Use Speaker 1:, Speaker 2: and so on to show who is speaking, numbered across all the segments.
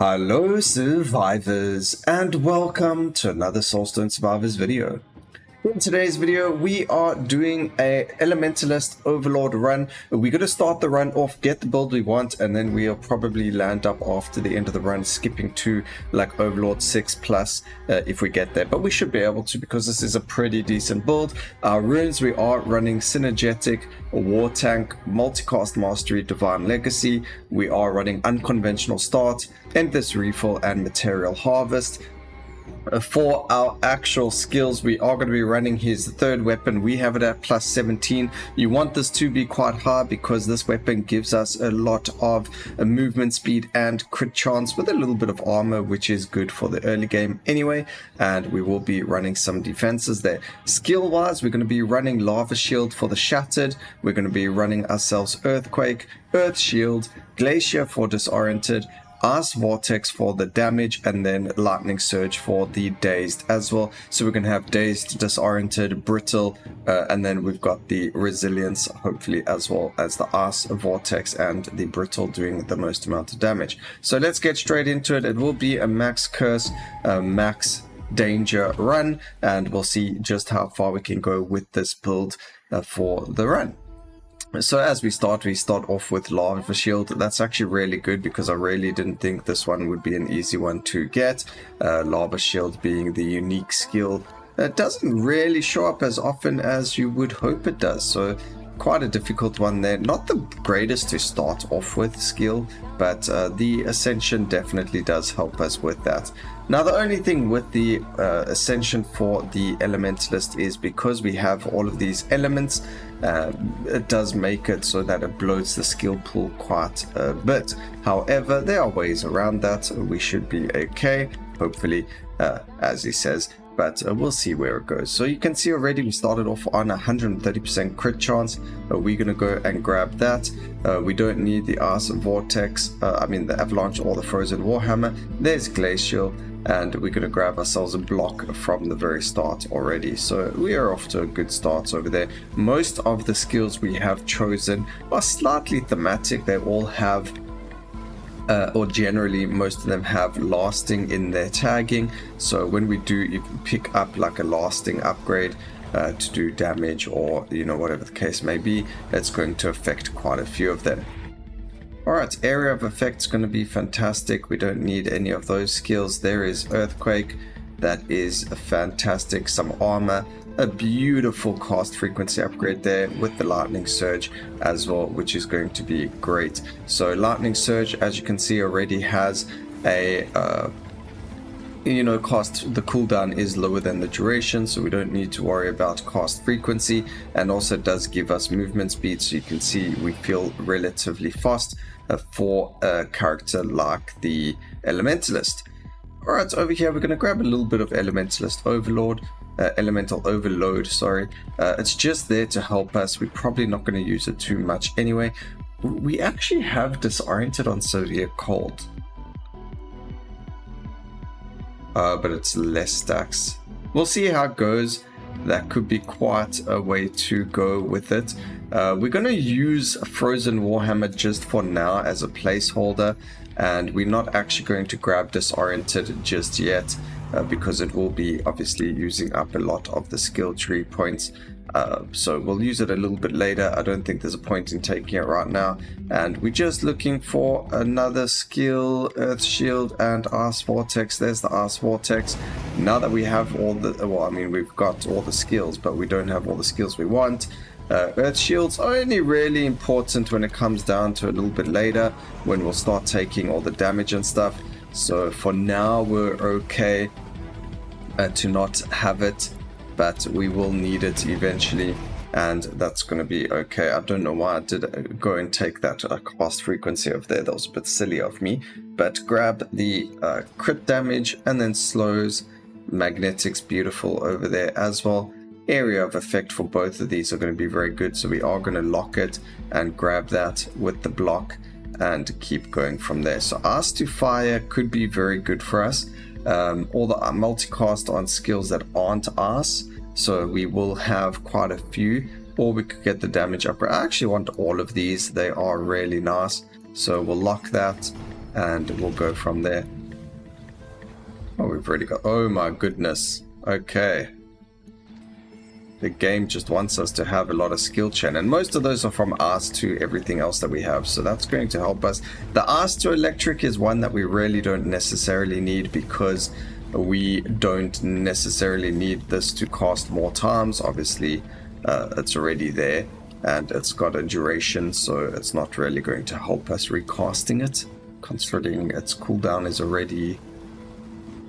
Speaker 1: Hello survivors, and welcome to another Soulstone survivors video. In today's video, we are doing a Elementalist Overlord run. We're going to start the run off, get the build we want, and then we'll probably land up after the end of the run, skipping to like Overlord 6 plus if we get there. But we should be able to, because this is a pretty decent build. Our runes, we are running Synergetic, War Tank, Multicast Mastery, Divine Legacy. We are running Unconventional Start, Endless Refill, and Material Harvest. For our actual skills, we are going to be running his third weapon. We have it at plus 17. You want this to be quite high because this weapon gives us a lot of movement speed and crit chance with a little bit of armor, which is good for the early game anyway. And we will be running some defenses there. Skill wise, we're going to be running Lava Shield for the Shattered. We're going to be running ourselves Earthquake, Earth Shield, Glacier for Disoriented, Ice Vortex for the damage, and then Lightning Surge for the Dazed as well. So we're going to have Dazed, Disoriented, Brittle, and then we've got the Resilience, hopefully, as well as the Ice Vortex and the Brittle doing the most amount of damage. So let's get straight into it. It will be a max curse, max danger run, and we'll see just how far we can go with this build for the run. So as we start off with Lava Shield. That's actually really good because I really didn't think this one would be an easy one to get. Lava Shield being the unique skill that doesn't really show up as often as you would hope it does. So quite a difficult one there. Not the greatest to start off with skill, but the Ascension definitely does help us with that. Now the only thing with the Ascension for the Elementalist is because we have all of these elements, it does make it so that it bloats the skill pool quite a bit. However, there are ways around that. We should be okay, hopefully, as he says. But we'll see where it goes. So you can see already we started off on 130% crit chance. We're going to go and grab that. We don't need the Ice Vortex, the Avalanche or the Frozen Warhammer. There's Glacial, and we're going to grab ourselves a block from the very start already. So we are off to a good start over there. Most of the skills we have chosen are slightly thematic. They all have or generally most of them have lasting in their tagging. So when we do, you can pick up like a lasting upgrade to do damage, or whatever the case may be. That's going to affect quite a few of them. Alright, area of effect is going to be fantastic. We don't need any of those skills. There is Earthquake. That is a fantastic. Some armor. A beautiful cast frequency upgrade there with the Lightning Surge as well, which is going to be great. So Lightning Surge, as you can see, already has a cast. The cooldown is lower than the duration, so we don't need to worry about cast frequency, and also does give us movement speed. So you can see we feel relatively fast for a character like the Elementalist. Alright, over here we're going to grab a little bit of Elementalist Overlord. Elemental Overload, sorry. It's just there to help us. We're probably not going to use it too much anyway. We actually have Disoriented on Severe Cold. But it's less stacks. We'll see how it goes. That could be quite a way to go with it. We're going to use Frozen Warhammer just for now as a placeholder. And we're not actually going to grab Disoriented just yet. Because it will be obviously using up a lot of the skill tree points. So we'll use it a little bit later. I don't think there's a point in taking it right now. And we're just looking for another skill, Earth Shield and Ice Vortex. There's the Ice Vortex. Now that we have all the, we've got all the skills, but we don't have all the skills we want. Earth Shield's only really important when it comes down to a little bit later, when we'll start taking all the damage and stuff. So for now we're okay to not have it, but we will need it eventually, and that's going to be okay. I don't know why I did go and take that cast frequency over there. That was a bit silly of me, but grab the crit damage and then slows. Magnetics beautiful over there as well. Area of effect for both of these are going to be very good, so we are going to lock it and grab that with the block and keep going from there. So Ice to Fire could be very good for us. All the multicast on skills that aren't Ice, so we will have quite a few, or we could get the damage upgrade. I actually want all of these. They are really nice, so we'll lock that. and we'll go from there. Oh, we've already got... Oh my goodness. Okay. The game just wants us to have a lot of skill chain, and most of those are from ice to everything else that we have, so that's going to help us. The ice to electric is one that we really don't necessarily need, because we don't necessarily need this to cast more times. Obviously, it's already there, and it's got a duration, so it's not really going to help us recasting it, considering its cooldown is already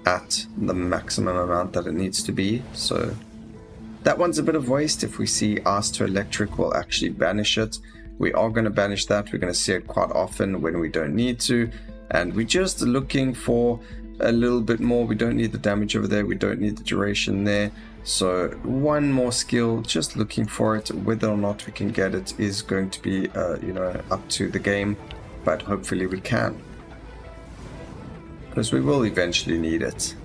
Speaker 1: at the maximum amount that it needs to be. So that one's a bit of waste. If we see ice to electric, we'll actually banish it. We are going to banish that. We're going to see it quite often when we don't need to, and we're just looking for a little bit more. We don't need the damage over there, we don't need the duration there, so one more skill, just looking for it. Whether or not we can get it is going to be you know, up to the game, but hopefully we can, because we will eventually need it.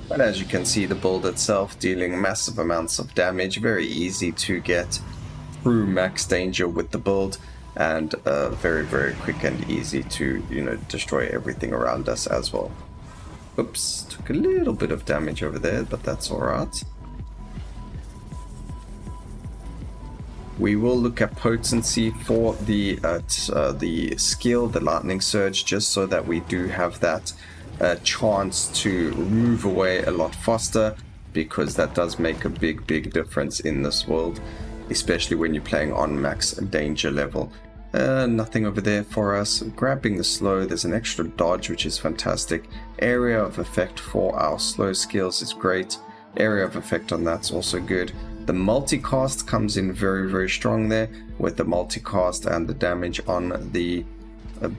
Speaker 1: But as you can see, the build itself dealing massive amounts of damage, very easy to get through max danger with the build, and very quick and easy to, you know, destroy everything around us as well. Oops, took a little bit of damage over there, but that's alright. We will look at potency for the skill, the lightning surge, just so that we do have that chance to move away a lot faster, because that does make a big difference in this world, especially when you're playing on max danger level. Nothing over there for us. Grabbing the slow, there's an extra dodge, which is fantastic. Area of effect for our slow skills is great. Area of effect on that's also good. The multicast comes in very strong there, with the multicast and the damage on the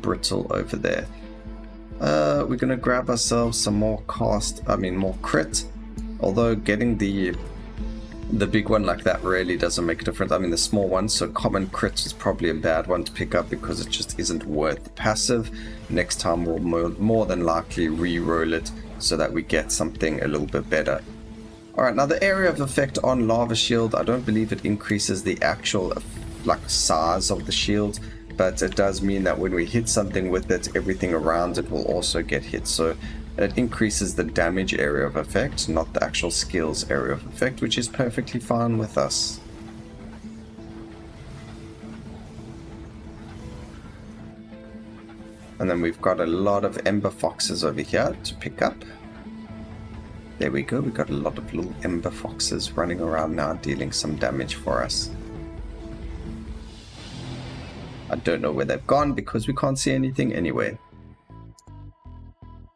Speaker 1: brittle over there. We're gonna grab ourselves some more more crit, although getting the big one like that really doesn't make a difference. I mean, the small one, so common crit is probably a bad one to pick up, because it just isn't worth the passive. Next time we'll more than likely re-roll it so that we get something a little bit better. Alright, now the area of effect on Lava Shield, I don't believe it increases the actual size of the shield, but it does mean that when we hit something with it, everything around it will also get hit. So it increases the damage area of effect, not the actual skills area of effect, which is perfectly fine with us. And then we've got a lot of Ember Foxes over here to pick up. There we go, we've got a lot of little Ember Foxes running around now, dealing some damage for us. I don't know where they've gone, because we can't see anything anyway.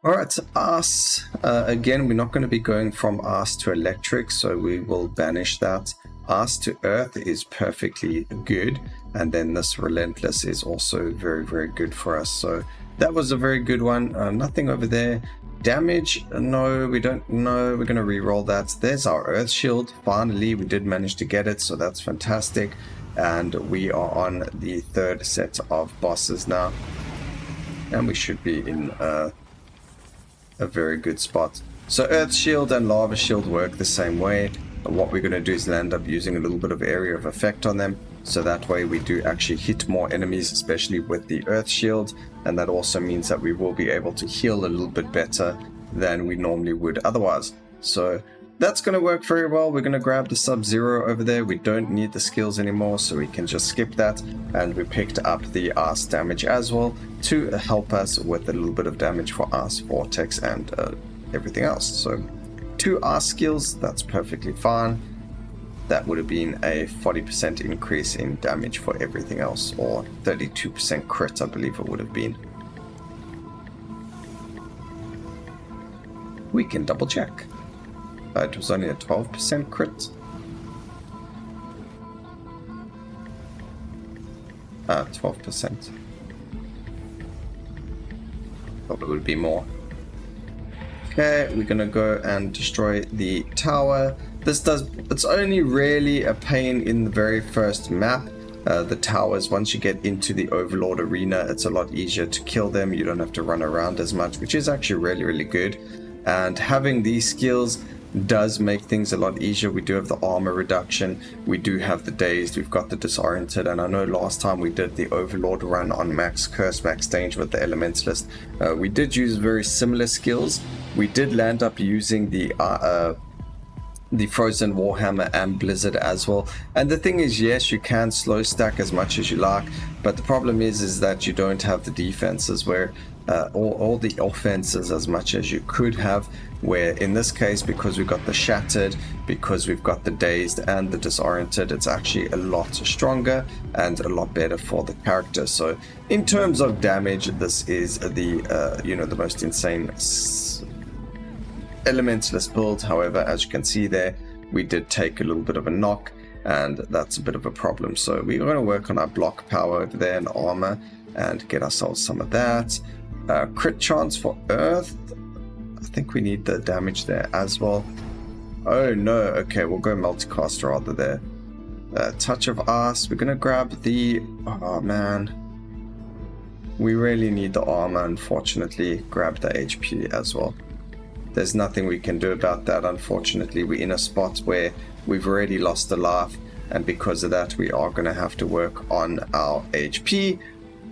Speaker 1: Alright, so ice. Again, we're not going to be going from ice to electric, so we will banish that. Ice to earth is perfectly good, and then this relentless is also very good for us. So that was a very good one. Nothing over there. Damage, no, we don't know. We're going to re-roll that. There's our earth shield. Finally, we did manage to get it, so that's fantastic. And we are on the third set of bosses now, and we should be in a very good spot. So earth shield and lava shield work the same way. What we're going to do is end up using a little bit of area of effect on them, so that way we do actually hit more enemies, especially with the earth shield, and that also means that we will be able to heal a little bit better than we normally would otherwise. So that's going to work very well. We're going to grab the Sub-Zero over there. We don't need the skills anymore, so we can just skip that. And we picked up the ice damage as well to help us with a little bit of damage for ice, vortex, and everything else. So 2 ice skills, that's perfectly fine. That would have been a 40% increase in damage for everything else, or 32% crit, I believe it would have been. We can double check. It was only a 12% crit. 12%. Thought it would be more. Okay, we're gonna go and destroy the tower. It's only really a pain in the very first map. The towers, once you get into the Overlord arena, it's a lot easier to kill them. You don't have to run around as much, which is actually really good. And having these skills does make things a lot easier. We do have the armor reduction, we do have the dazed, we've got the disoriented, and I know last time we did the Overlord run on max curse, max danger with the Elementalist, we did use very similar skills. We did land up using the Frozen Warhammer and Blizzard as well. And the thing is, yes, you can slow stack as much as you like, but the problem is that you don't have the defenses where all the offenses as much as you could have, where in this case, because we've got the shattered, because we've got the dazed and the disoriented, it's actually a lot stronger and a lot better for the character. So in terms of damage, this is the the most insane Elementalist build. However, as you can see there, we did take a little bit of a knock, and that's a bit of a problem. So we're going to work on our block power over there and armor and get ourselves some of that. Crit chance for earth, I think we need the damage there as well. Oh no, okay, we'll go multicast rather there. Touch of ice, we're going to grab the, oh man, we really need the armor, unfortunately. Grab the HP as well. There's nothing we can do about that, unfortunately. We're in a spot where we've already lost a life, and because of that we are going to have to work on our HP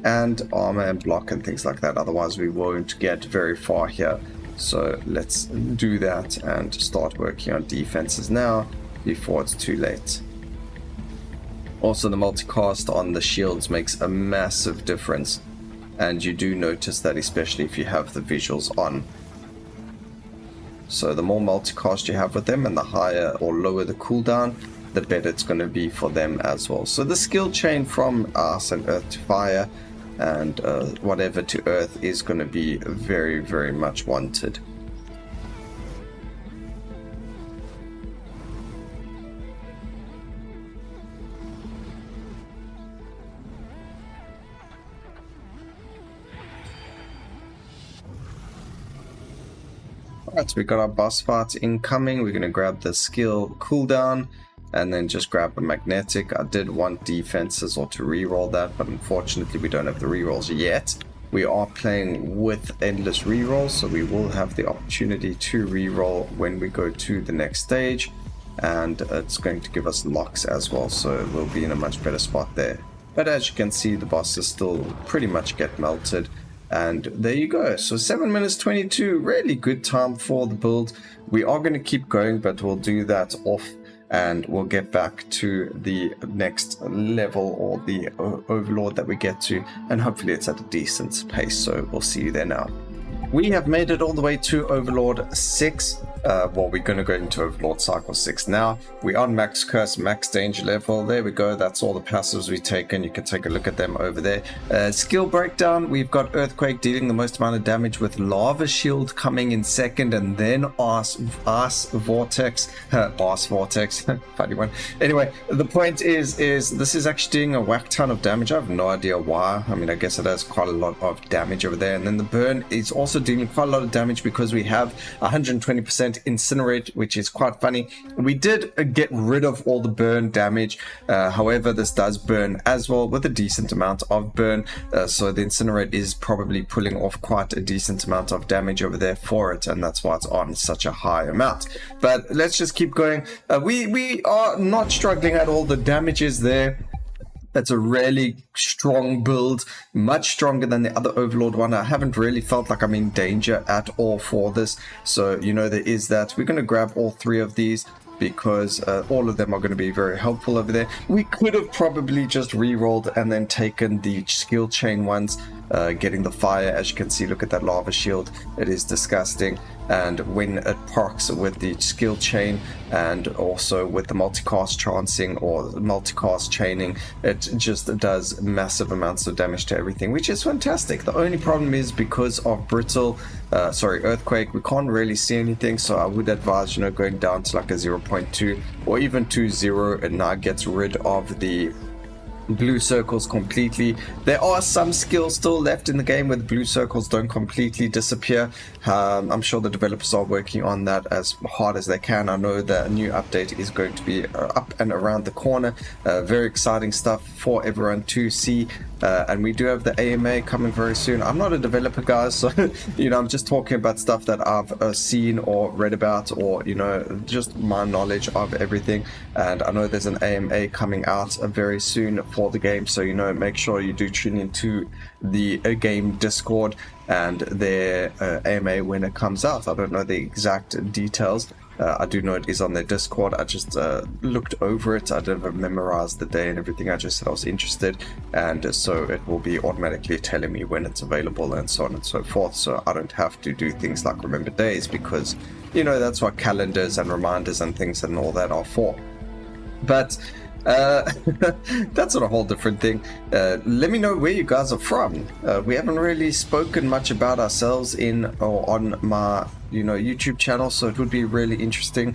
Speaker 1: and armor and block and things like that, otherwise we won't get very far here. So let's do that and start working on defenses now before it's too late. Also, the multicast on the shields makes a massive difference, and you do notice that especially if you have the visuals on. So the more multicast you have with them and the higher or lower the cooldown, the better it's going to be for them as well. So the skill chain from ice and earth to fire and whatever to earth is going to be very, very much wanted. Alright, so we got our boss fights incoming. We're going to grab the skill cooldown and then just grab a magnetic. I did want defenses or to reroll that, but unfortunately we don't have the rerolls yet. We are playing with endless rerolls, so we will have the opportunity to reroll when we go to the next stage, and it's going to give us locks as well, so we'll be in a much better spot there. But as you can see, the bosses still pretty much get melted. And there you go. So 7 minutes 22, really good time for the build. We are going to keep going, but we'll do that off and we'll get back to the next level or the Overlord that we get to, and hopefully it's at a decent pace. So we'll see you there now. We have made it all the way to Overlord 6. Well, we're going to go into Overlord Cycle 6 now. We're on max curse, max danger level. There we go. That's all the passives we've taken. You can take a look at them over there. Skill breakdown. We've got Earthquake dealing the most amount of damage with Lava Shield coming in second, and then Ice Vortex. Ice Vortex. Funny one. Anyway, the point is this is actually doing a whack ton of damage. I have no idea why. I mean, I guess it has quite a lot of damage over there. And then the burn is also dealing quite a lot of damage because we have 120% incinerate, which is quite funny. We did get rid of all the burn damage, however this does burn as well with a decent amount of burn, so the incinerate is probably pulling off quite a decent amount of damage over there for it, and that's why it's on such a high amount. But let's just keep going. We are not struggling at all. The damage is there. That's a really strong build, much stronger than the other Overlord one. I haven't really felt like I'm in danger at all for this. So, you know, there is that. We're going to grab all three of these because all of them are going to be very helpful over there. We could have probably just re-rolled and then taken the skill chain ones, getting the fire. As you can see, look at that lava shield. It is disgusting. And when it parks with the skill chain and also with the multicast chancing or multicast chaining, it just does massive amounts of damage to everything, which is fantastic. The only problem is because of earthquake, we can't really see anything. So I would advise, you know, going down to like a 0.2 or even to 0, and now gets rid of the blue circles completely. There are some skills still left in the game where the blue circles don't completely disappear. I'm sure the developers are working on that as hard as they can. I know the new update is going to be up and around the corner. Very exciting stuff for everyone to see. And we do have the AMA coming very soon. I'm not a developer, guys, so I'm just talking about stuff that I've seen or read about, or just my knowledge of everything. And I know there's an AMA coming out very soon for the game, so make sure you do tune into the game Discord and their AMA when it comes out. I don't know the exact details. I do know it is on their Discord. I just looked over it. I didn't memorize the day and everything. I just said I was interested, and so it will be automatically telling me when it's available and so on and so forth. So I don't have to do things like remember days, because that's what calendars and reminders and things and all that are for. But that's a whole different thing. Let me know where you guys are from. We haven't really spoken much about ourselves on my YouTube channel, so it would be really interesting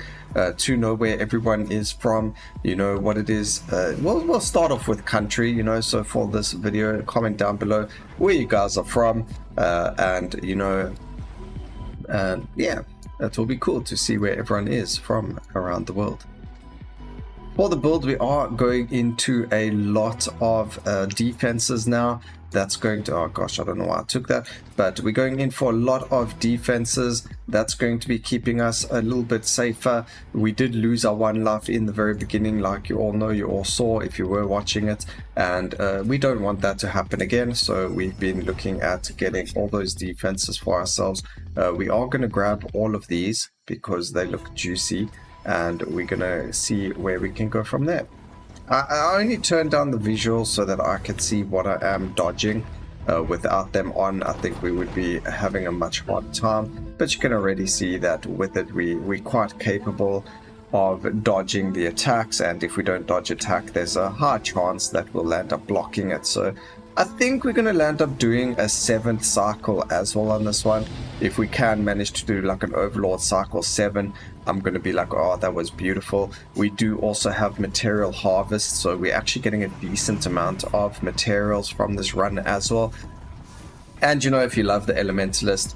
Speaker 1: to know where everyone is from, what it is. We'll start off with country, so for this video, comment down below where you guys are from, and yeah, that will be cool to see where everyone is from around the world. For the build, we are going into a lot of defenses now. That's going to, oh gosh, I don't know why I took that, but we're going in for a lot of defenses. That's going to be keeping us a little bit safer. We did lose our one life in the very beginning, like you all know, you all saw if you were watching it, and we don't want that to happen again. So we've been looking at getting all those defenses for ourselves. We are going to grab all of these because they look juicy, and we're gonna see where we can go from there. I only turned down the visuals so that I could see what I am dodging. Without them on, I think we would be having a much harder time, but you can already see that with it we're quite capable of dodging the attacks, and if we don't dodge attack, there's a high chance that we'll land up blocking it. So I think we're going to land up doing a 7th cycle as well on this one. If we can manage to do like an Overlord cycle 7, I'm going to be like, oh, that was beautiful. We do also have material harvest, so we're actually getting a decent amount of materials from this run as well. And if you love the Elementalist,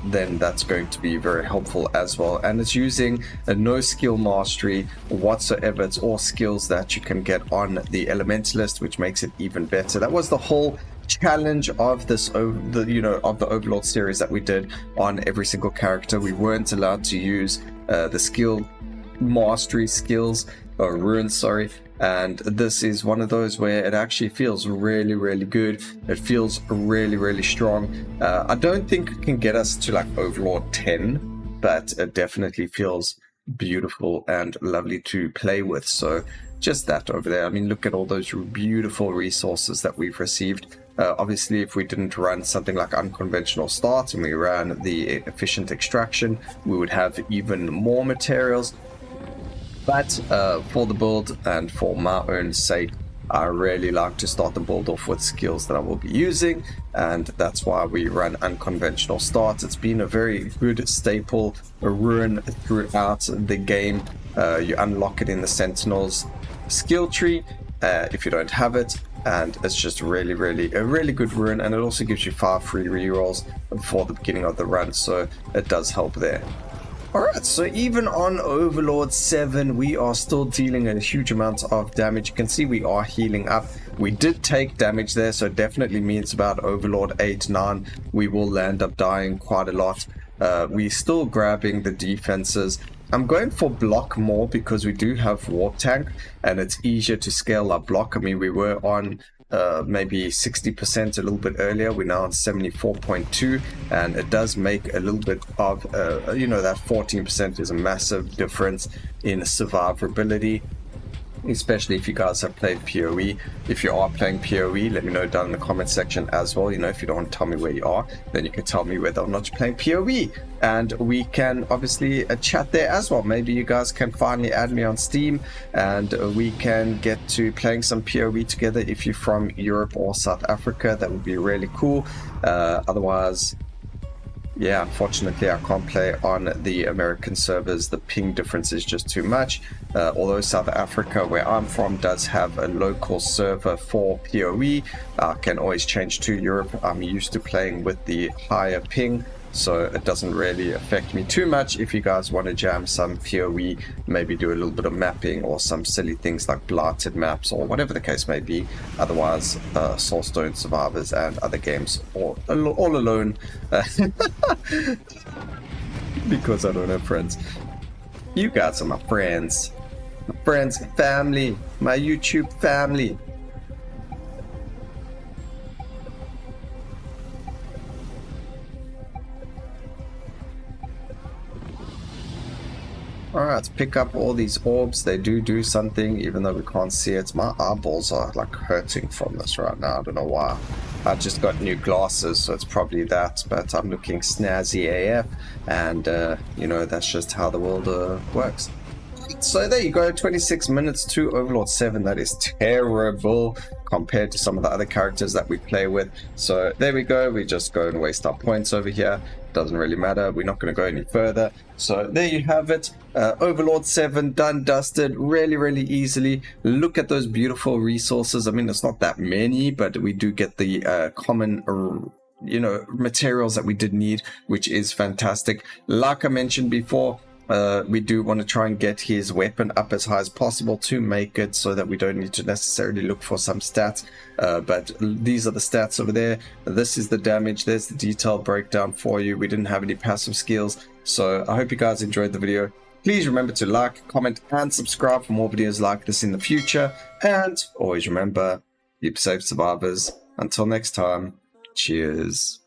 Speaker 1: then that's going to be very helpful as well. And it's using a no skill mastery whatsoever. It's all skills that you can get on the Elementalist, which makes it even better. That was the whole challenge of this, of the Overlord series that we did on every single character. We weren't allowed to use the skill mastery skills, or runes, sorry. And this is one of those where it actually feels really, really good. It feels really, really strong. I don't think it can get us to like Overlord 10, but it definitely feels beautiful and lovely to play with. So just that over there. I mean, look at all those beautiful resources that we've received. Obviously, if we didn't run something like unconventional start and we ran the efficient extraction, we would have even more materials. But for the build and for my own sake, I really like to start the build off with skills that I will be using, and that's why we run unconventional start. It's been a very good staple rune throughout the game. You unlock it in the Sentinels skill tree if you don't have it, and it's just really, really a really good rune, and it also gives you 5 free rerolls for the beginning of the run, so it does help there. Alright, so even on Overlord 7, we are still dealing a huge amount of damage. You can see we are healing up. We did take damage there, so it definitely means about Overlord 8, 9, we will land up dying quite a lot. We're still grabbing the defenses. I'm going for block more because we do have warp tank, and it's easier to scale our block. I mean, we were on maybe 60% a little bit earlier. We're now on 74.2, and it does make a little bit of that 14% is a massive difference in survivability, especially if you guys have played PoE. If you are playing PoE, let me know down in the comment section as well. If you don't want to tell me where you are, then you can tell me whether or not you're playing PoE, and we can obviously chat there as well. Maybe you guys can finally add me on Steam, and we can get to playing some PoE together. If you're from Europe or South Africa, that would be really cool. Otherwise, yeah, unfortunately I can't play on the American servers. The ping difference is just too much. Although South Africa, where I'm from, does have a local server for PoE, I can always change to Europe. I'm used to playing with the higher ping, so it doesn't really affect me too much. If you guys want to jam some PoE, maybe do a little bit of mapping or some silly things like blighted maps or whatever the case may be. Otherwise, Soulstone survivors and other games all alone. Because I don't have friends. You guys are my friends. My friends, family, my YouTube family. Alright, let's pick up all these orbs. They do something, even though we can't see it. My eyeballs are like hurting from this right now. I don't know why. I just got new glasses, so it's probably that. But I'm looking snazzy AF, and you know, that's just how the world works. So there you go, 26 minutes to Overlord 7. That is terrible compared to some of the other characters that we play with. So there we go, we just go and waste our points over here. Doesn't really matter, we're not going to go any further. So there you have it, Overlord 7 done, dusted, really easily. Look at those beautiful resources. I mean, it's not that many, but we do get the common you know, materials that we did need, which is fantastic. Like I mentioned before, we do want to try and get his weapon up as high as possible to make it so that we don't need to necessarily look for some stats. But these are the stats over there. This is the damage. There's the detailed breakdown for you. We didn't have any passive skills. So I hope you guys enjoyed the video. Please remember to like, comment, and subscribe for more videos like this in the future. And always remember, keep safe, survivors. Until next time, cheers.